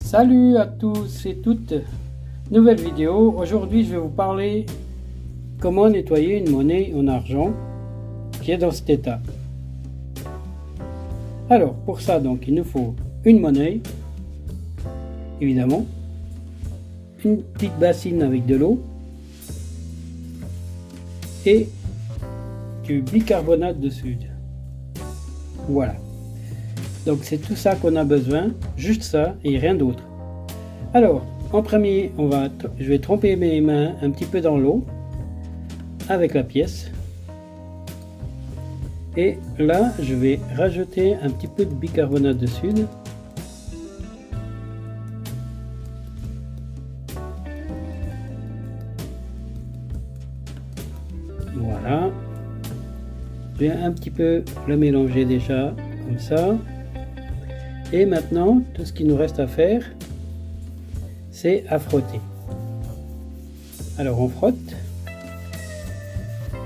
Salut à tous et toutes, nouvelle vidéo. Aujourd'hui je vais vous parler comment nettoyer une monnaie en argent qui est dans cet état. Alors pour ça donc il nous faut une monnaie, évidemment, une petite bassine avec de l'eau et du bicarbonate de soude. Voilà. Donc c'est tout ça qu'on a besoin, juste ça et rien d'autre. Alors en premier, je vais tremper mes mains un petit peu dans l'eau avec la pièce. Et là, je vais rajouter un petit peu de bicarbonate de soude. Voilà. Je vais un petit peu le mélanger déjà, comme ça. Et maintenant, tout ce qu'il nous reste à faire, c'est à frotter. Alors on frotte.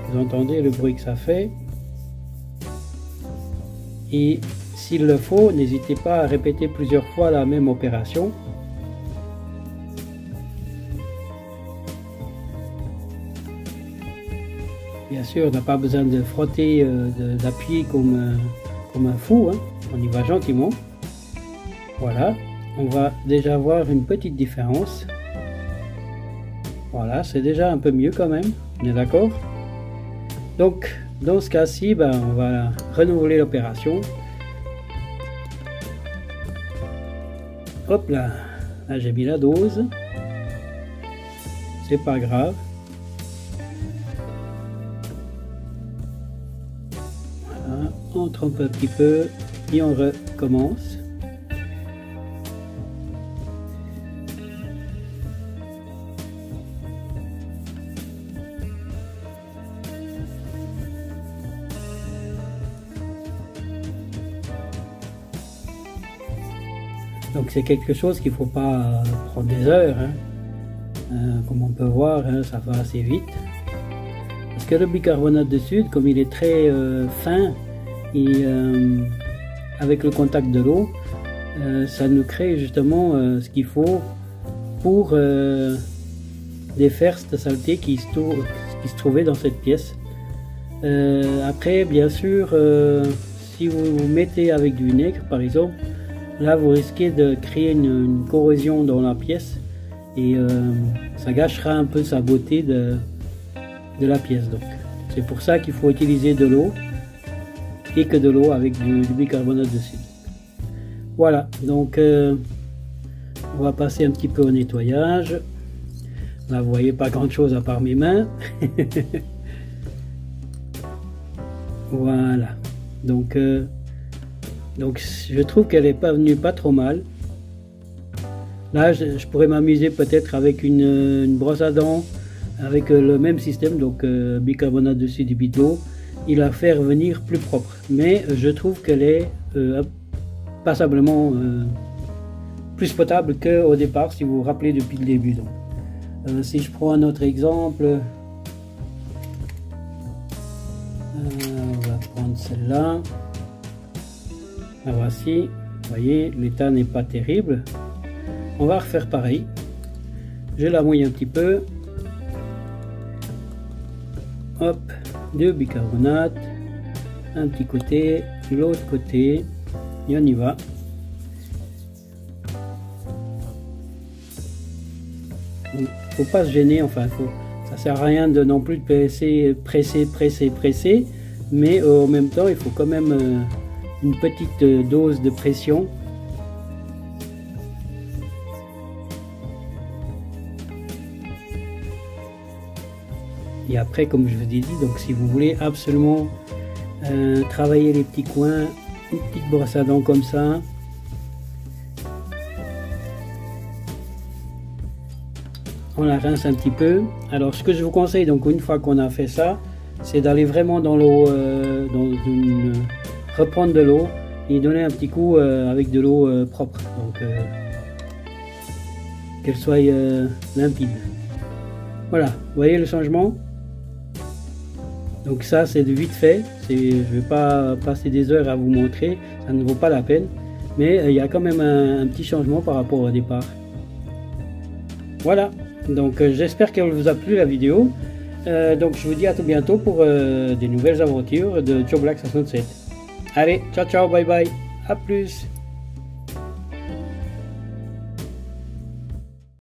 Vous entendez le bruit que ça fait. Et s'il le faut, n'hésitez pas à répéter plusieurs fois la même opération. Bien sûr, on n'a pas besoin de frotter, d'appuyer comme un fou, hein. On y va gentiment. Voilà, on va déjà voir une petite différence. Voilà, c'est déjà un peu mieux quand même, on est d'accord? Donc, dans ce cas-ci, on va renouveler l'opération. Hop là, là j'ai mis la dose. C'est pas grave. Voilà, on trempe un petit peu et on recommence. Donc c'est quelque chose qu'il ne faut pas prendre des heures, hein. Comme on peut voir, hein, ça va assez vite. Parce que le bicarbonate de soude, comme il est très fin, et avec le contact de l'eau, ça nous crée justement ce qu'il faut pour défaire cette saleté qui se trouvait dans cette pièce. Après, bien sûr, si vous mettez avec du vinaigre par exemple, là vous risquez de créer une corrosion dans la pièce et ça gâchera un peu sa beauté de la pièce. Donc c'est pour ça qu'il faut utiliser de l'eau et que de l'eau avec du bicarbonate de soude. Voilà, donc on va passer un petit peu au nettoyage. Là vous voyez pas grand chose à part mes mains. Voilà, donc je trouve qu'elle est pas venue pas trop mal. Là je pourrais m'amuser peut-être avec une brosse à dents avec le même système, donc bicarbonate de soude et d'eau, et la faire venir plus propre. Mais je trouve qu'elle est passablement plus potable qu'au départ, si vous vous rappelez depuis le début. Donc si je prends un autre exemple, on va prendre celle-là. La voici, vous voyez, l'état n'est pas terrible. On va refaire pareil. Je la mouille un petit peu. Hop, de bicarbonate, un petit côté, l'autre côté, et on y va. Donc, faut pas se gêner, enfin, ça sert à rien de non plus de presser, mais en même temps, il faut quand même une petite dose de pression. Et après, comme je vous ai dit, donc si vous voulez absolument travailler les petits coins, une petite brosse à dents comme ça, on la rince un petit peu. Alors ce que je vous conseille, donc une fois qu'on a fait ça, c'est d'aller vraiment dans l'eau, reprendre de l'eau et donner un petit coup avec de l'eau propre, donc qu'elle soit limpide. Voilà, vous voyez le changement. Donc ça c'est de vite fait, je ne vais pas passer des heures à vous montrer, ça ne vaut pas la peine. mais il y a quand même un petit changement par rapport au départ. Voilà, donc j'espère qu'elle vous a plu la vidéo. Donc je vous dis à tout bientôt pour des nouvelles aventures de Joe Black 67. Allez, ciao ciao, bye bye, à plus.